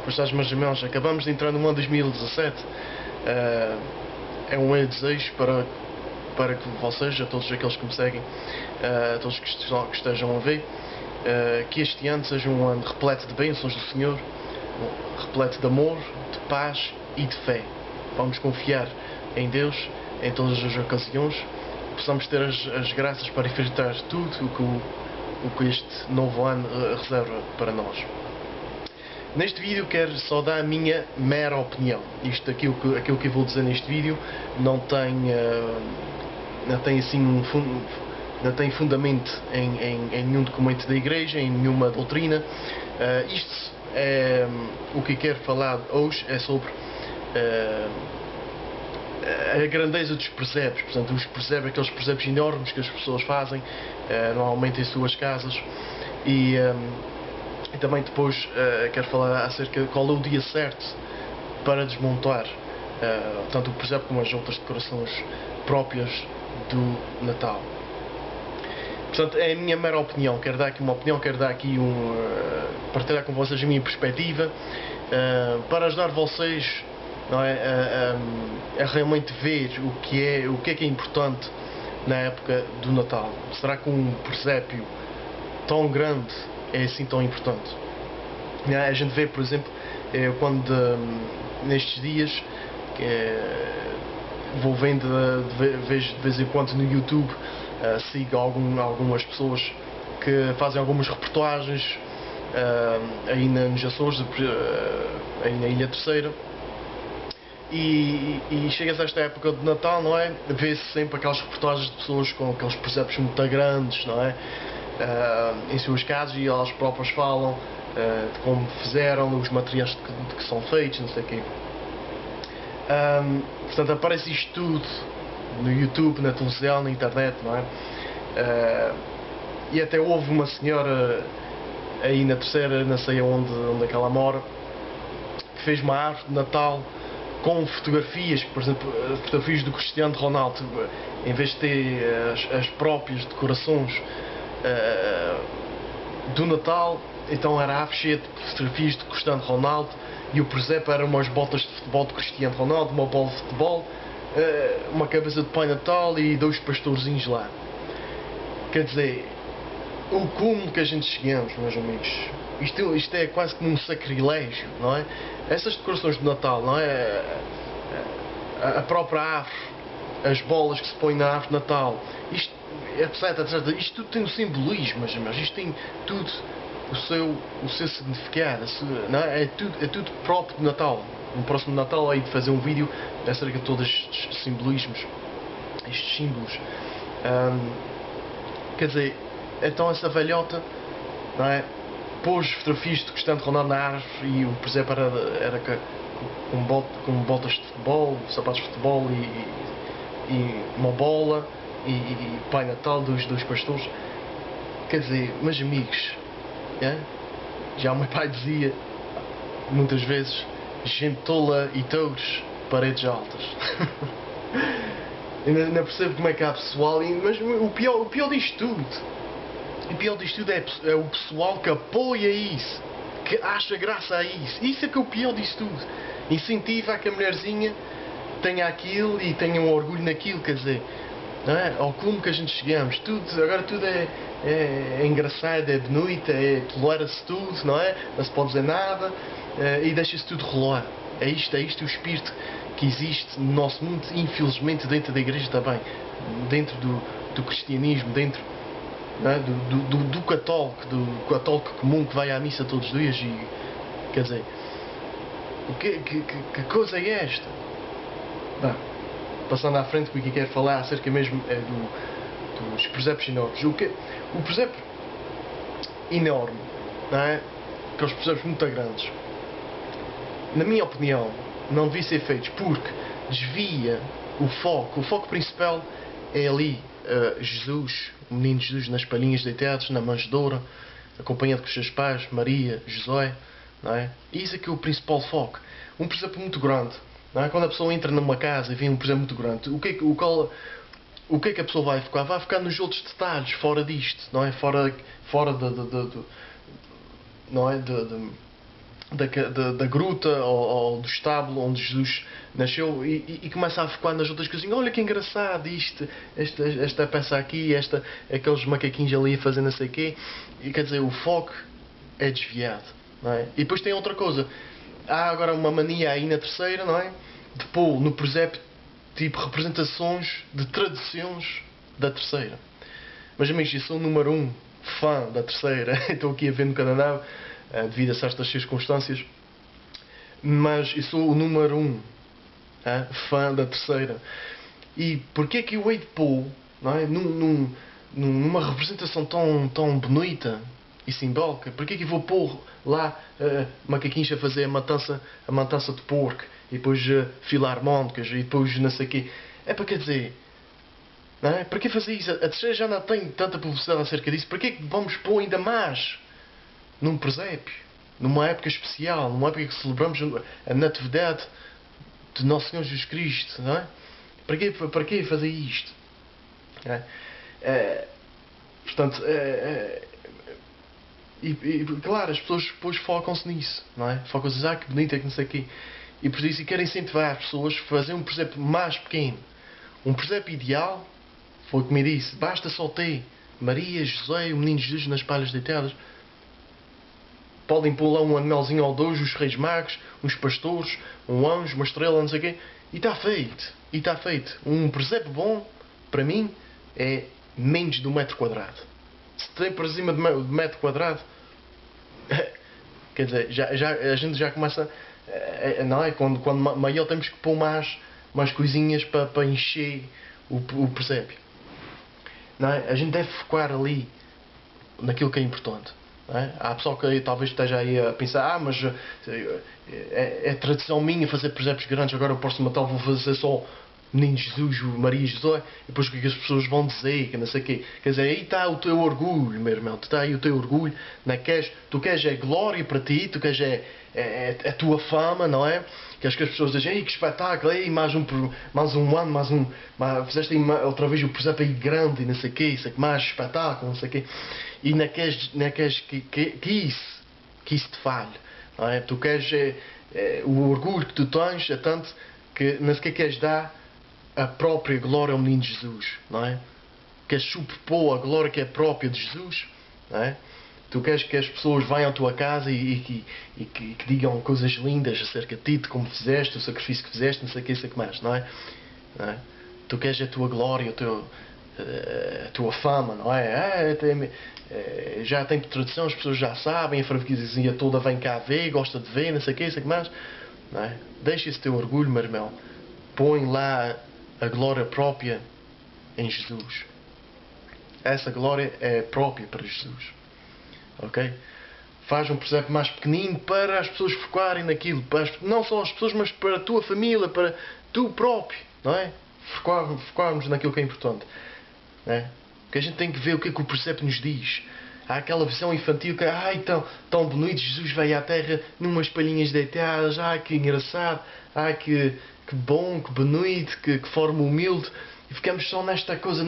Pois estás, meus irmãos, acabamos de entrar no ano 2017. É um desejo para que vocês, a todos aqueles que me seguem, a todos que estejam a ver, que este ano seja um ano repleto de bênçãos do Senhor, repleto de amor, de paz e de fé. Vamos confiar em Deus em todas as ocasiões, possamos ter as graças para enfrentar tudo o que este novo ano reserva para nós. Neste vídeo quero só dar a minha mera opinião. Aquilo que eu vou dizer neste vídeo não tem assim não tem fundamento em nenhum documento da Igreja, em nenhuma doutrina. Isto é o que quero falar hoje, é sobre a grandeza dos presépios. Portanto, os presépios, aqueles presépios enormes que as pessoas fazem normalmente em suas casas, e também depois quero falar acerca de qual é o dia certo para desmontar tanto o presépio como as outras decorações próprias do Natal. Portanto, é a minha mera opinião. Quero dar aqui uma opinião, quero dar aqui partilhar com vocês a minha perspectiva, para ajudar vocês, não é, a realmente ver o que é importante na época do Natal. Será que um presépio tão grande é assim tão importante? A gente vê, por exemplo, quando nestes dias vou vendo vejo de vez em quando no YouTube, sigo algumas pessoas que fazem algumas reportagens aí nos Açores, aí na Ilha Terceira, e chegas a esta época de Natal, não é? Vê-se sempre aquelas reportagens de pessoas com aqueles presépios muito grandes, não é? Em suas casas, e elas próprias falam de como fizeram, os materiais de que são feitos, não sei o quê. Portanto, aparece isto tudo no YouTube, na televisão, na internet, não é? E até houve uma senhora aí na Terceira, não sei onde é que ela mora, que fez uma árvore de Natal com fotografias, por exemplo, fotografias do Cristiano Ronaldo, em vez de ter as próprias decorações do Natal. Então era a árvore cheia de fotografias de Cristiano Ronaldo, e o presépio eram umas botas de futebol de Cristiano Ronaldo, uma bola de futebol, uma cabeça de Pai Natal e dois pastorzinhos lá. Quer dizer, o cúmulo que a gente chegamos, meus amigos. Isto é quase como um sacrilégio, não é? Essas decorações de Natal, não é? A própria árvore, as bolas que se põem na árvore de Natal, isto, etc, etc. Isto tudo tem um simbolismo, meus amigos. Isto tem tudo o seu significado, não é? É tudo próprio de Natal. No próximo Natal hei de fazer um vídeo acerca de todos estes simbolismos, estes símbolos. Quer dizer, então essa velhota, não é, pôs fotografias de Cristiano Ronaldo na árvore, e o presépio era com botas de futebol, sapatos de futebol e uma bola e Pai Natal dos dois pastores. Quer dizer, meus amigos, já o meu pai dizia muitas vezes: gente tola e touros, paredes altas. Eu não percebo como é que há pessoal, mas o pior disto tudo, é o pessoal que apoia isso, que acha graça a isso. Isso é que é o pior disso tudo. Incentiva a que a mulherzinha tenha aquilo e tenha um orgulho naquilo, quer dizer, não é? Ao como que a gente chegamos, agora tudo é engraçado, é de noite, tolera-se tudo, não é? Não se pode dizer nada, e deixa-se tudo rolar. É isto o espírito que existe no nosso mundo, infelizmente dentro da Igreja também, dentro do cristianismo, dentro, não é? do católico comum que vai à missa todos os dias. E quer dizer, que coisa é esta? Bem, passando à frente, porque quero falar acerca mesmo dos presépios enormes. O presépio enorme, não é? Aqueles presépios muito grandes, na minha opinião, não devia ser feitos, porque desvia o foco principal é ali Jesus, o menino Jesus nas palhinhas deitados na manjedoura, acompanhado com os seus pais, Maria, José, não é? E isso é que é o principal foco. Um presépio muito grande, não é? Quando a pessoa entra numa casa e vê um presépio muito grande, o que é que a pessoa vai ficar? Vai ficar nos outros detalhes, fora disto, não é? Fora não é? da gruta ou do estábulo onde Jesus nasceu e começa a focar nas outras coisinhas. Olha que engraçado isto, esta peça aqui, aqueles macaquinhos ali a fazer não sei o quê. E quer dizer, o foco é desviado, não é? E depois tem outra coisa. Há agora uma mania aí na terceira, não é? De pôr no presépio tipo representações de traduções da terceira. Mas amigos, eu sou o número 1 fã da terceira. Estou aqui a ver no Canadá devido a certas circunstâncias. Mas eu sou o número 1 fã da terceira. E porquê que eu hei de pôr, não é? Numa representação tão bonita e simbólica, porquê que eu vou pôr lá macaquinhos a fazer a matança de porco e depois filarmónicas e depois não sei o quê? É para quer dizer, não é? Para que fazer isso? A terceira já não tem tanta publicidade acerca disso. Para que vamos pôr ainda mais num presépio? Numa época especial, numa época que celebramos a natividade de Nosso Senhor Jesus Cristo, não é? Para que fazer isto? Portanto, claro, as pessoas depois focam-se nisso, não é? Focam-se, que bonito é que não sei o quê. E por isso querem incentivar as pessoas a fazer um presépio mais pequeno. Um presépio ideal, foi como eu disse, basta só ter Maria, José, o menino Jesus nas palhas deitadas. Podem pôr lá um animalzinho ou dois, os reis magos, uns pastores, um anjo, uma estrela, não sei o quê. E está feito. E está feito. Um presépio bom, para mim, é menos de 1 metro quadrado. Se tem para cima de 1 metro quadrado, quer dizer, a gente já começa, não é? Quando maior temos que pôr mais coisinhas para encher o presépio. Não é? A gente deve focar ali naquilo que é importante. Não é? Há pessoal que talvez esteja aí a pensar, mas é tradição minha fazer presépios grandes, agora o próximo Natal vou fazer só Menino Jesus, Maria e José, e depois o que as pessoas vão dizer, que não sei o quê. Quer dizer, aí está o teu orgulho, meu irmão, está aí o teu orgulho, não é? Tu queres glória para ti, tu queres a tua fama, não é? Queres que as pessoas digam, ei, que espetáculo, ei, mais um ano, fizeste aí outra vez o presépio aí grande, e não sei o quê, isso é que mais espetáculo, não sei o quê. E não queres que isso te falhe, não é? Tu queres o orgulho que tu tens é tanto que nem sequer queres dar a própria glória ao menino Jesus, não é? Queres superpor a glória que é própria de Jesus, não é? Tu queres que as pessoas venham à tua casa e que digam coisas lindas acerca de ti, de como fizeste, o sacrifício que fizeste, não sei o que, mais, não é? Não é? Tu queres a tua glória, a tua fama, não é? Já tem tradição, as pessoas já sabem, a freguesia toda vem cá ver, gosta de ver, não sei o que, mais, não é? Deixa esse teu orgulho, meu irmão. Põe lá a glória própria em Jesus. Essa glória é própria para Jesus. Ok? Faz um presépio mais pequenino para as pessoas focarem naquilo. Não só as pessoas, mas para a tua família, para tu próprio. Não é? Focarmos naquilo que é importante. Não é? Porque a gente tem que ver o que é que o presépio nos diz. Há aquela visão infantil que, ai, tão bonito, Jesus veio à Terra numas palhinhas deitadas, ai, que engraçado, ai, que bom, que bonito, que forma humilde. E ficamos só nesta coisa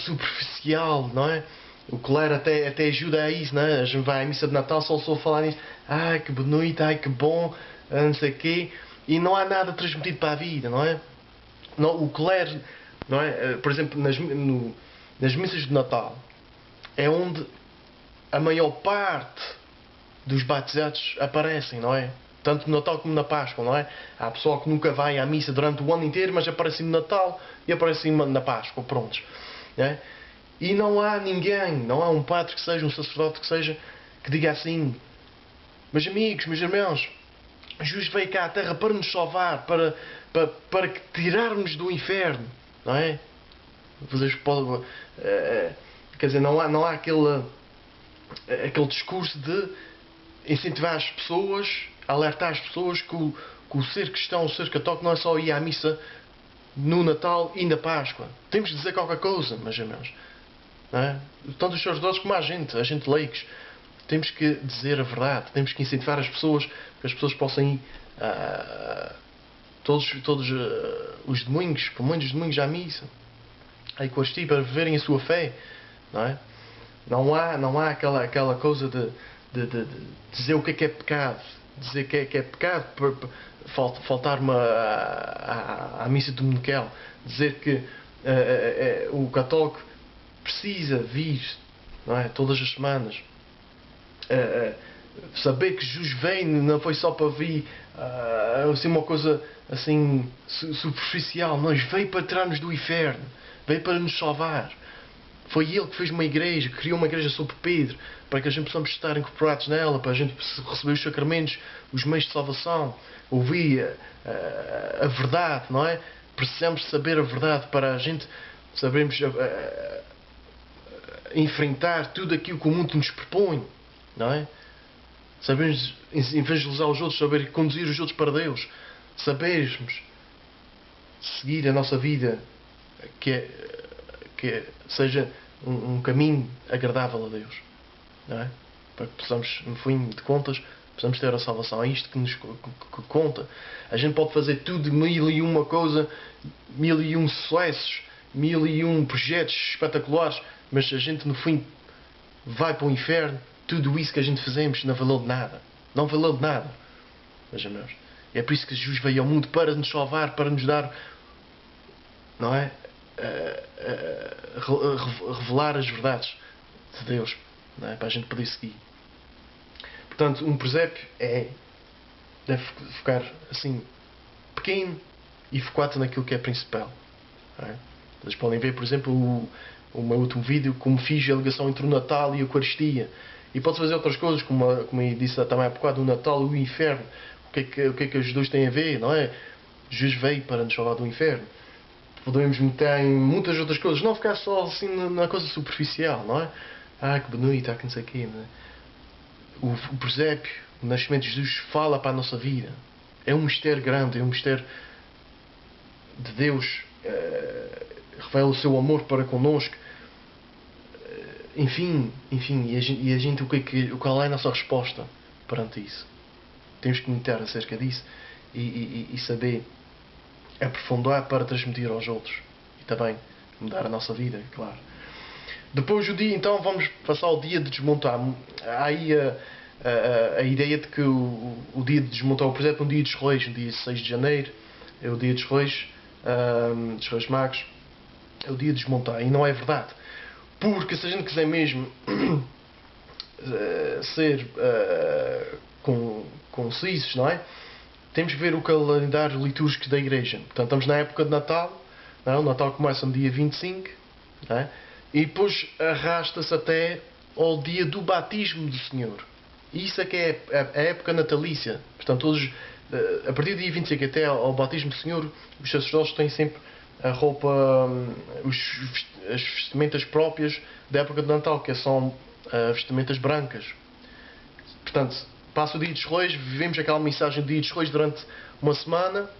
superficial, não é? O clero até ajuda a isso, não é? A gente vai à missa de Natal só a falar nisso, ai, que bonito, ai, que bom, não sei o quê. E não há nada transmitido para a vida, não é? Não, o clero, não é? Por exemplo, nas missas de Natal, é onde a maior parte dos batizados aparecem, não é? Tanto no Natal como na Páscoa, não é? Há pessoal que nunca vai à missa durante o ano inteiro, mas aparecem no Natal e aparecem na Páscoa, prontos. Não é? E não há ninguém, não há um padre que seja, um sacerdote que seja, que diga assim, meus amigos, meus irmãos, Jesus veio cá à Terra para nos salvar, para tirarmos do inferno, não é? Vocês podem... Quer dizer, não há aquele discurso de incentivar as pessoas, alertar as pessoas que o ser cristão, o ser católico não é só ir à missa no Natal e na Páscoa. Temos de dizer qualquer coisa, meus irmãos. Não é? Tanto os sacerdotes como a gente leigos. Temos que dizer a verdade, temos que incentivar as pessoas, que as pessoas possam ir todos os domingos, pelo menos os domingos à missa, a Eucaristia, para viverem a sua fé. Não é? Não há aquela coisa de dizer o que é pecado, dizer que é pecado faltar-me à missa dominical, dizer que o católico precisa vir, não é, todas as semanas, saber que Jesus veio não foi só para vir assim, uma coisa assim superficial, mas veio para tirar-nos do inferno, veio para nos salvar. Foi Ele que fez uma igreja, que criou uma igreja sobre Pedro, para que a gente possamos estar incorporados nela, para a gente receber os sacramentos, os meios de salvação, ouvir a verdade, não é? Precisamos saber a verdade para a gente sabermos enfrentar tudo aquilo que o mundo nos propõe, não é? Sabermos evangelizar os outros, saber conduzir os outros para Deus, sabermos seguir a nossa vida que seja um caminho agradável a Deus, não é? Para que possamos, no fim de contas, possamos ter a salvação. É isto que nos conta. A gente pode fazer tudo de 1001 coisa, 1001 sucessos, 1001 projetos espetaculares, mas se a gente no fim vai para o inferno, tudo isso que a gente fizemos não valeu de nada. Não valeu de nada, meus irmãos. É por isso que Jesus veio ao mundo, para nos salvar, para nos dar, não é? Revelar as verdades de Deus, não é? Para a gente poder seguir. Portanto, um presépio deve ficar assim pequeno e focado naquilo que é principal, não é? Vocês podem ver, por exemplo, o meu último vídeo, como fiz a ligação entre o Natal e a Eucaristia. E pode fazer outras coisas, como eu disse também há bocado, o Natal e o Inferno. O que é que os dois têm a ver, não é? Jesus veio para nos salvar do Inferno. Podemos meter em muitas outras coisas, não ficar só assim na coisa superficial, não é? Que bonito, que não sei o quê, não é? O presépio, o nascimento de Jesus, fala para a nossa vida. É um mistério grande, é um mistério de Deus. Revela o seu amor para connosco. Enfim, e a gente qual é a nossa resposta perante isso? Temos que meditar acerca disso e saber aprofundar para transmitir aos outros e também mudar a nossa vida, claro. Depois o dia, então, vamos passar o dia de desmontar. Há aí a ideia de que o dia de desmontar, por exemplo, um dia dos Reis, um dia 6 de janeiro, é o dia dos Reis Magos, é o dia de desmontar, e não é verdade. Porque se a gente quiser mesmo ser concisos, não é? Temos que ver o calendário litúrgico da Igreja. Portanto, estamos na época de Natal, não é? O Natal começa no dia 25, não é? E depois arrasta-se até ao dia do batismo do Senhor. E isso é que é a época natalícia. Portanto, todos, a partir do dia 25 até ao batismo do Senhor, os sacerdotes têm sempre a roupa, as vestimentas próprias da época de Natal, que são vestimentas brancas. Portanto, passa o dia dos Reis, vivemos aquela mensagem do dia dos Reis durante uma semana,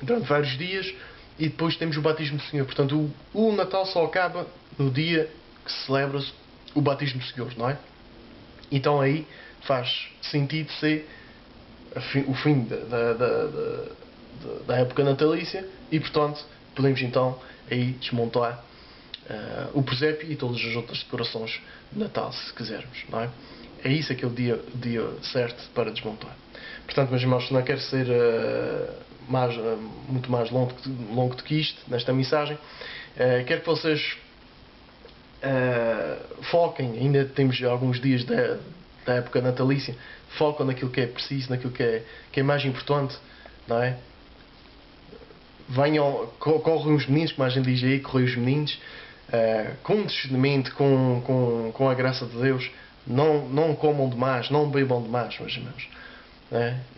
durante vários dias, e depois temos o batismo do Senhor. Portanto, o Natal só acaba no dia que se celebra o batismo do Senhor, não é? Então aí faz sentido ser o fim da época natalícia e, portanto, podemos então aí desmontar o presépio e todas as outras decorações de Natal, se quisermos, não é? É isso aquele dia certo para desmontar. Portanto, meus irmãos, não quero ser muito mais longo do que isto nesta mensagem. Quero que vocês foquem, ainda temos alguns dias da época natalícia, focam naquilo que é preciso, naquilo que é mais importante, não é? Correm os meninos, como a gente diz aí, correm os meninos, com discernimento, com a graça de Deus. Não comam demais, não bebam demais, meus irmãos.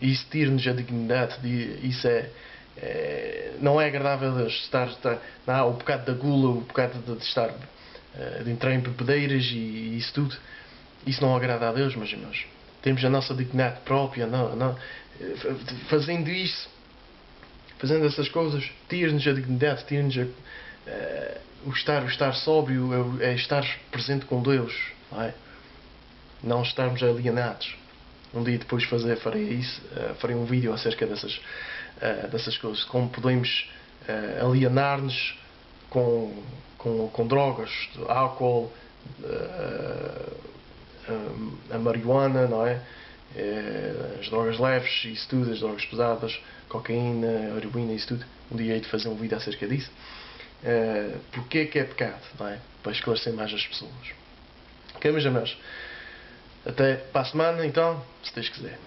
Isso tira-nos a dignidade, isso não é agradável a Deus. O pecado da gula, o pecado de entrar em bebedeiras e isso tudo, isso não agrada a Deus, meus irmãos. Temos a nossa dignidade própria, fazendo isso, fazendo essas coisas, tira-nos a dignidade, tira-nos o estar sóbrio, é estar presente com Deus, não é? Não estarmos alienados. Um dia depois farei um vídeo acerca dessas coisas, como podemos alienar-nos com drogas, álcool, a marihuana, não é? As drogas leves, isso tudo, as drogas pesadas, cocaína, heroína, isso tudo. Um dia hei de fazer um vídeo acerca disso. Porquê que é pecado, não é? Para esclarecer mais as pessoas. Ok, meus amigos? Até para a semana, então, se Deus quiser.